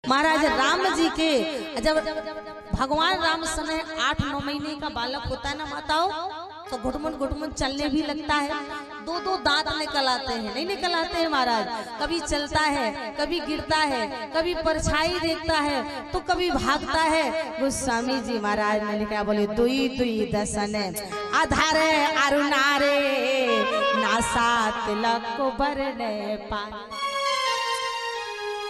महाराज राम जी के जब भगवान राम समय 8-9 महीने का बालक होता है ना माताओं, तो घुटमुन चलने भी लगता है। 2-2 दांत निकल आते हैं, नहीं निकल आते हैं महाराज। कभी चलता है, कभी गिरता है, कभी परछाई देखता है, तो कभी भागता है। गोस्वामी जी महाराज ने लिखा, बोले दुई दुई दसन आधारे अरुणारे नासा तिलक को बरने पाए।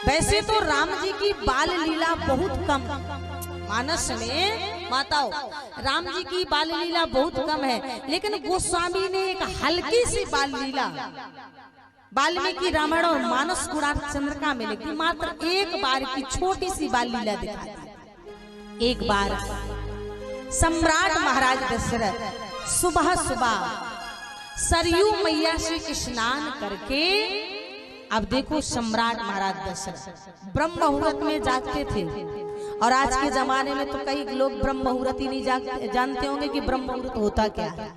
वैसे तो राम जी की बाल लीला बहुत कम मानस में माताओं, राम जी की बाल लीला बहुत कम है, लेकिन गोस्वामी ने एक हल्की सी बाल लीला वाल्मीकि रामायण और मानस गुणार्थ चंद्रिका में लिखी। मात्र एक बार की छोटी सी बाल लीला दिखाई। एक बार सम्राट महाराज दशरथ सुबह सुबह सरयू मैया से स्नान करके, अब देखो सम्राट महाराज दशरथ ब्रह्म मुहूर्त में जागते थे, और आज के जमाने में तो कई लोग ब्रह्म मुहूर्त ही नहीं जानते होंगे कि ब्रह्म मुहूर्त होता क्या है।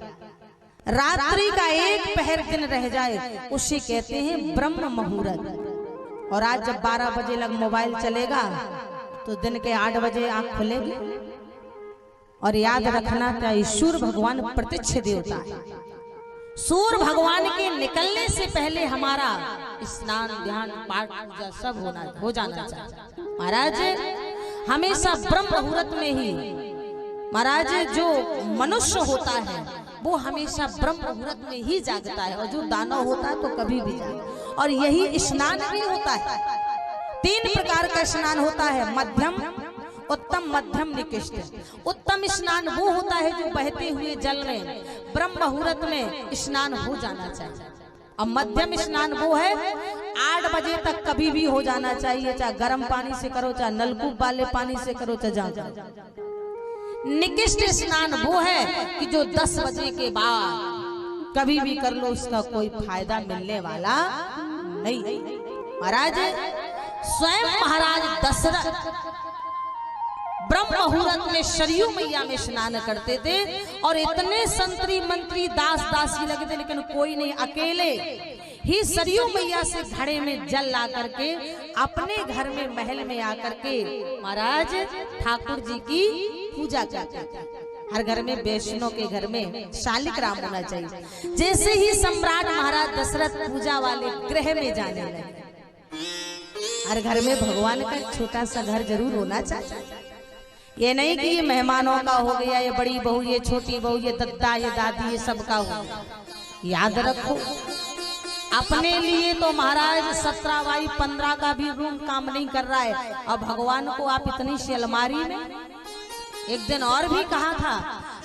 रात्रि का एक पहर दिन रह जाए उसे कहते हैं ब्रह्म मुहूर्त। और आज जब 12 बजे लग मोबाइल चलेगा तो दिन के 8 बजे आंख खुलेगी। और याद रखना चाहिए, सूर्य भगवान प्रत्यक्ष देवता है। सूर्य भगवान के निकलने से पहले हमारा स्नान ध्यान पाठ पूजा सब हो जाना चाहिए। महाराज हमेशा ब्रह्म मुहूर्त में ही, महाराज जो मनुष्य होता है वो हमेशा ब्रह्म मुहूर्त में ही जागता है, और जो दानव होता है तो कभी भी जागे। और यही स्नान भी होता है। 3 प्रकार का स्नान होता है, मध्यम, उत्तम, मध्यम, निकृष्ट। उत्तम स्नान वो होता है जो बहते हुए जल में ब्रह्म मुहूर्त में स्नान हो जाना चाहिए। और मध्यम स्नान वो है 8 बजे तक कभी भी हो जाना चाहिए, चाहे गर्म पानी से करो, चाहे नलकूप वाले पानी से करो, चाहे जहाँ। निकृष्ट स्नान वो है कि जो 10 बजे के बाद कभी भी कर लो, उसका कोई फायदा मिलने वाला नहीं। महाराज स्वयं महाराज दशरथ ब्रह्म मुहूर्त में सरयू मैया में स्नान करते थे, और इतने संतरी मंत्री दास दासी लगे थे, लेकिन कोई नहीं, अकेले ही सरयू मैया से घड़े में जल ला करके अपने घर में महल में आकर के महाराज ठाकुर जी की पूजा करते थे। हर घर में, वैष्णव के घर में शालिग्राम होना चाहिए। जैसे ही सम्राट महाराज दशरथ पूजा वाले गृह में जाने लगे, हर घर में भगवान का छोटा सा घर जरूर होना चाहिए। ये नहीं कि ये मेहमानों का हो गया, ये बड़ी बहू, ये छोटी बहू, ये दद्दा, ये दादी, ये सबका हो। याद रखो, अपने लिए तो महाराज 17 बाई 15 का भी रूम काम नहीं कर रहा है, और भगवान को आप इतनी सी अलमारी में। एक दिन और भी कहा था,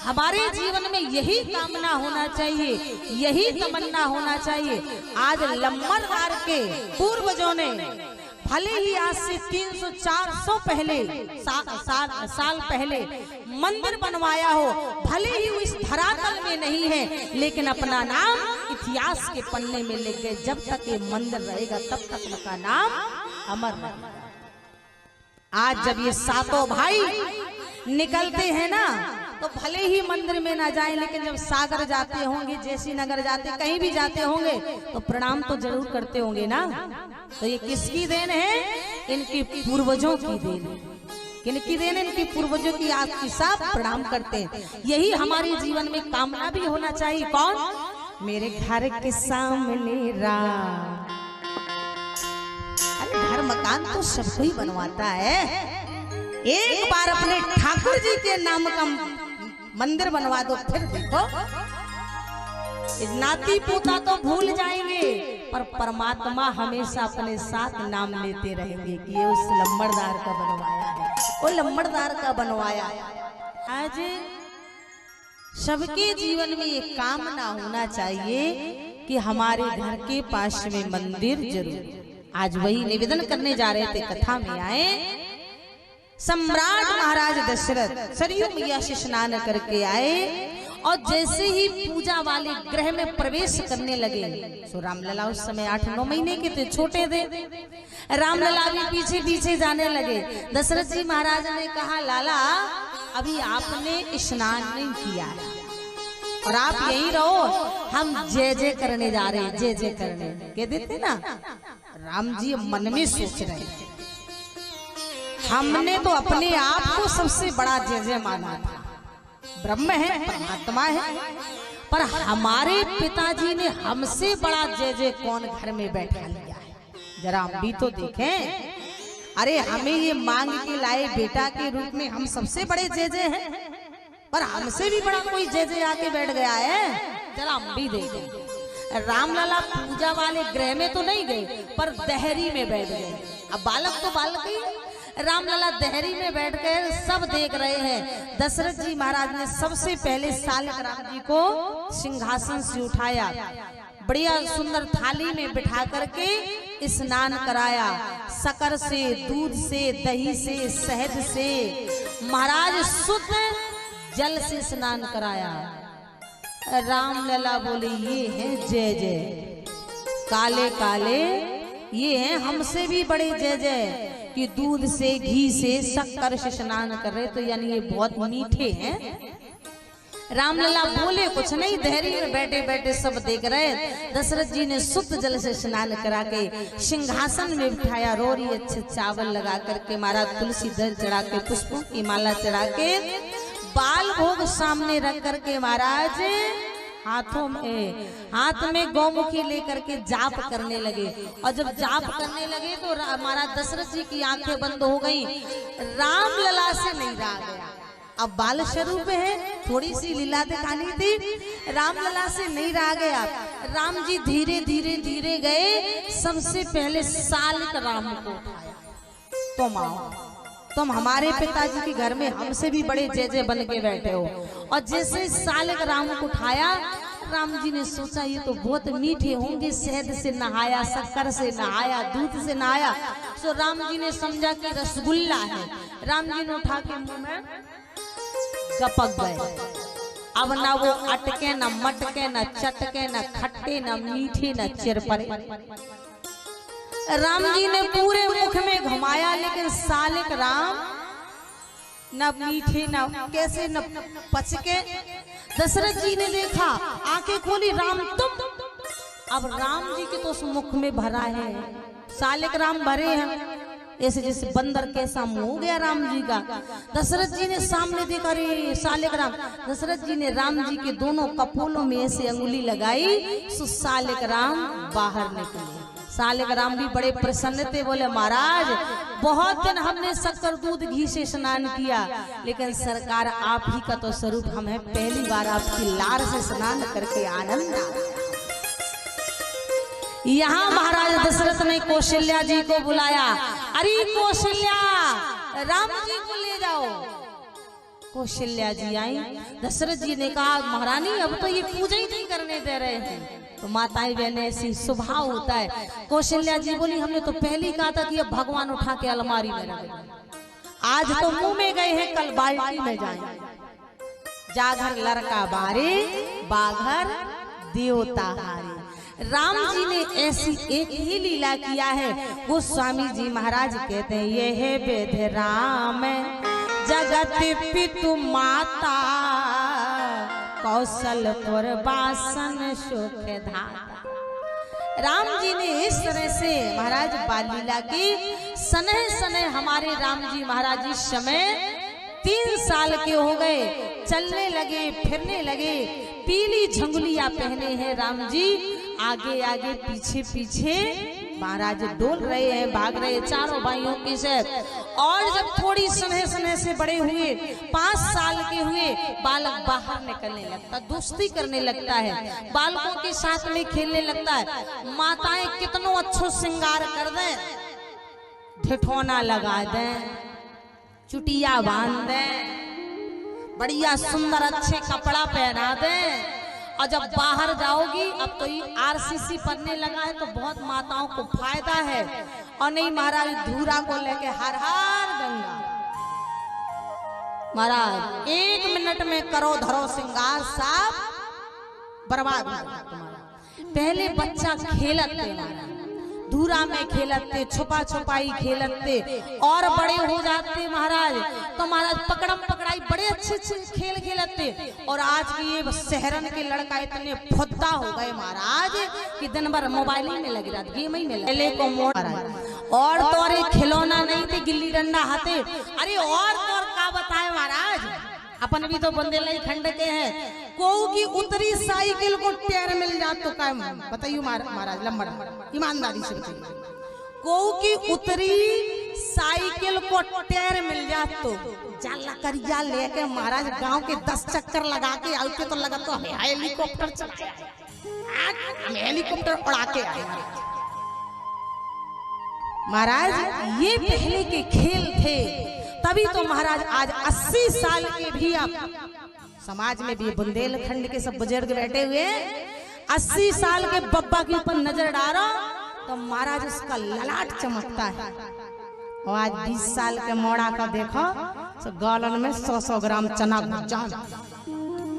हमारे जीवन में यही कामना होना चाहिए, यही तमन्ना होना चाहिए। आज लम्बरदार के पूर्वजों ने भले ही आज से 300-400 पहले साल पहले मंदिर बनवाया हो, भले ही वो इस धरातल में नहीं है, लेकिन अपना नाम इतिहास के पन्ने में लिख गए। जब तक ये मंदिर रहेगा तब तक उनका नाम अमर रहेगा। आज जब ये 7 भाई निकलते हैं ना, तो भले ही मंदिर में ना जाएं, लेकिन जब सागर जाते होंगे, जैसी नगर जाते, कहीं भी जाते होंगे, तो प्रणाम तो जरूर करते होंगे ना। तो ये किसकी देन है? इनके पूर्वजों की देन है। किनकी देन है? इनके पूर्वजों की। आज के साथ प्रणाम करते हैं। यही हमारे जीवन में कामना भी होना चाहिए। कौन? मेरे घर के सामने राम। अरे घर मकान तो सबको ही बनवाता है, एक बार अपने ठाकुर जी के नाम का मंदिर बनवा दो, फिर देखो नाती पोता तो भूल जाएंगे, पर परमात्मा हमेशा अपने साथ नाम लेते रहेंगे कि ये उस लंबड़दार का बनवाया है, वो लंबड़दार का बनवाया है। आज सबके जीवन में ये कामना होना चाहिए कि हमारे घर के पास में मंदिर जरूर। आज वही निवेदन करने जा रहे थे, कथा में आए। सम्राट महाराज दशरथ सरयू मैया से स्नान करके आए, और जैसे ही पूजा वाले गृह में प्रवेश करने लगे, सो रामलला उस समय 8-9 महीने के थे, छोटे थे। रामलला भी पीछे पीछे जाने लगे। दशरथ जी महाराज ने कहा, लाला अभी आपने स्नान नहीं किया है, और आप यही रहो, हम जय जय करने जा रहे हैं, जय जय करने। कह देते ना, राम जी मन में सोच रहे हैं, हमने तो अपने आप को सबसे बड़ा जय जय माना था। ब्रह्म है, परमात्मा है, पर हमारे पिताजी ने हमसे बड़ा जय जय कौन घर में बैठा लिया है। जरा हम भी तो देखें। अरे हमें ये मांग के लाए बेटा के रूप में हम सबसे बड़े जय जय हैं, पर हमसे भी बड़ा कोई जय जय आके बैठ गया है। जरा हम भी देखें। रामलला पूजा वाले गृह में तो नहीं गए, पर दहरी में बैठ गए। अब बालक तो बालक ही, रामलला दहरी में बैठ कर सब देख रहे हैं। दशरथ जी महाराज ने सबसे पहले सालिक राम जी को सिंहासन से उठाया, बढ़िया सुंदर थाली में बिठा करके स्नान कराया। शक्कर से, दूध से, दही से, शहद से महाराज शुद्ध जल से स्नान कराया। रामलला बोले ये है जय जय, काले काले ये हैं हमसे भी बड़े जय जय, कि दूध से, घी से, शक्कर से स्नान कर रहे, तो यानी ये बहुत मीठे हैं। रामलला बोले कुछ नहीं, दहरी में बैठे बैठे सब देख रहे। दशरथ जी ने शुद्ध जल से स्नान करा के सिंहासन में बिठाया। रोरी अच्छे चावल लगा करके महाराज तुलसी दल चढ़ा के, पुष्पों की माला चढ़ा के, बाल भोग सामने रख करके महाराज हाथ में गौमुखी लेकर के जाप करने लगे। और जब जाप करने लगे तो महाराज दशरथ जी की आंखें बंद हो गई। रामलला से नहीं रहा गया। अब बाल स्वरूप है, थोड़ी सी लीला दिखानी थी, रामलला से नहीं रहा गया। राम जी धीरे धीरे धीरे गए, सबसे पहले सालिक राम को उठाया। तुम हमारे पिताजी के घर में हमसे भी बड़े जय जय बन के बैठे हो। और जैसे सालिक राम को उठाया, राम जी ने सोचा ये तो बहुत मीठे होंगे, शहद से नहाया, शक्कर से नहाया, दूध से नहाया। तो राम जी ने समझा कि रसगुल्ला है। राम जी ने उठा के मुंह में गपक गए। अब ना वो अटके, न मटके, न चटके, न खट्टे, न मीठे, न चिरपरे। राम जी ने पूरे मुख में घुमाया, लेकिन सालिक राम न मीठे, न कैसे, न पचके। दशरथ जी ने देखा, आंखें खोली, राम तुम। अब राम जी के तो उस मुख में भरा है, सालिक राम भरे हैं, ऐसे जैसे बंदर कैसा मुंह हो गया राम जी का। दशरथ जी ने सामने देखा, रे सालिक राम। दशरथ जी ने राम जी के दोनों कपोलों में ऐसे अंगुली लगाई, तो सालिक राम बाहर निकले। सालिक राम भी बड़े प्रसन्न थे, बोले महाराज बहुत दिन हमने शक्कर दूध घी से स्नान किया, लेकिन सरकार आप ही का तो स्वरूप हमें पहली बार आपकी लार से स्नान करके आनंद आया। यहाँ महाराज दशरथ ने कौशल्या जी को बुलाया। अरे कौशल्या, राम जी को ले जाओ। कौशल्या जी आई। दशरथ जी ने कहा महारानी अब तो ये पूजा ही नहीं करने दे रहे हैं। तो माताएं बहनें ऐसी स्वभाव होता है। कौशल्या जी बोली हमने तो पहले ही कहा था कि अब भगवान उठा के अलमारी में रख दो। आज तो मुंह में गए हैं, कल बाल्टी में जाएंगे। जागर लड़का बारे, बाघर देवता हारे। राम जी ने ऐसी एक ही लीला किया है। गोस्वामी जी महाराज कहते हैं ये है वेद राम जगत पितु माता, कौशलपुर बासन सुख धाता। राम जी ने इस तरह से महाराज बाल लीला की। सनह सनह हमारे राम जी महाराज इस समय 3 साल के हो गए, चलने लगे, फिरने लगे, पीली झंगुलियां पहने हैं राम जी। आगे आगे पीछे पीछे महाराज डोल रहे हैं, भाग रहे हैं चारों भाइयों के साथ। और जब थोड़ी सनह सनह से बड़े हुए, 5 साल के हुए, बालक बाहर निकलने लगता, दोस्ती करने लगता है, बालकों के साथ में खेलने लगता है। माताएं कितनों अच्छो श्रृंगार कर दें, ठिठौना लगा दें, चुटिया बांध दें, बढ़िया सुंदर अच्छे कपड़ा पहना दें। और जब बाहर जाओगी, अब तो ये आरसीसी पढ़ने लगा है तो बहुत माताओं को फायदा है। और नहीं महाराज धूरा को लेके हर हर गंगा। महाराज 1 मिनट में करो धरो श्रृंगार, साफ बर्बाद हो जाए तुम्हारा। पहले बच्चा खेलते महाराज, धूरा में खेलते, छुपा छुपाई खेलते, और बड़े हो जाते महाराज तो महाराज पकड़म पकड़ाई बड़े अच्छे अच्छे खेल खेलते। और आज के ये शहरन के लड़का इतने फुद्दा हो गए महाराज कि दिन भर मोबाइल ही में लगे रहते, गेम ही में लगे को मोड़। और तोरे खिलौना नहीं थे, गिल्ली डंडा हाथे। अरे और का बताए महाराज, अपन भी तो बुंदेलखंड खंड के हैं। कोऊ की उतरी साइकिल को टायर मिल जात तो क्या बताइयो महाराज, लंबा ईमानदारी से बताइए। कोऊ की उतरी साइकिल को टायर मिल जात तो जाला करिया लेके महाराज गांव के 10 चक्कर लगा के आते तो लगा तो हेलीकॉप्टर चलाया, हम हेलीकॉप्टर उड़ा के आए महाराज। ये पहले के खेल थे, तभी तो महाराज आज 80 साल के भी आप समाज में भी बुंदेलखंड के सब बुजुर्ग बैठे हुए, 80 साल के बब्बा के ऊपर नजर डालो तो महाराज उसका ललाट चमकता है। और आज 20 साल के मोड़ा का देखो तो गालन में 100-100 ग्राम चना घुस जाए,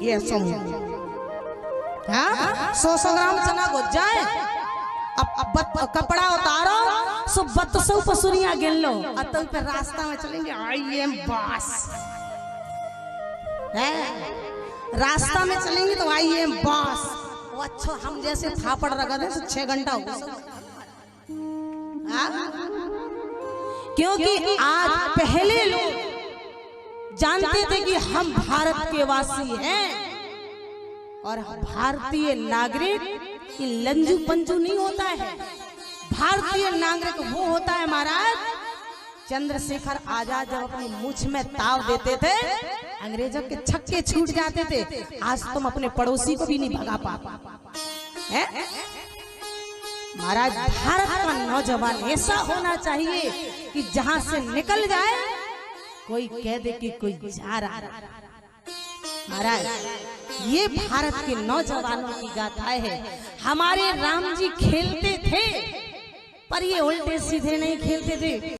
ये 100-100 ग्राम चना घुस जाए। अब कपड़ा उतारो सो 200 पसुरिया गिन लो, तो फिर रास्ता में चलेंगे आई एम बॉस है, रास्ता में चलेंगे तो आई एम बॉस। अच्छा हम जैसे थापड़ रगड़ दे तो 6 घंटा हो, क्योंकि आज पहले लोग जानते थे कि हम भारत के वासी हैं और भारतीय नागरिक ये लंजू पंजू नहीं होता है। भारतीय नागरिक वो होता है महाराज, चंद्रशेखर आजाद जब अपनी मुछ में ताव देते थे अंग्रेजों के छक्के छूट जाते थे। आज तुम अपने पड़ोसी को भी नहीं भगा पाते महाराज। भारत का नौजवान ऐसा होना चाहिए कि जहां से निकल जाए कोई कह दे कि कोई जा रहा महाराज। ये भारत के नौजवानों की गाथाएं है। हमारे राम जी खेलते थे पर ये उल्टे सीधे नहीं खेलते थे।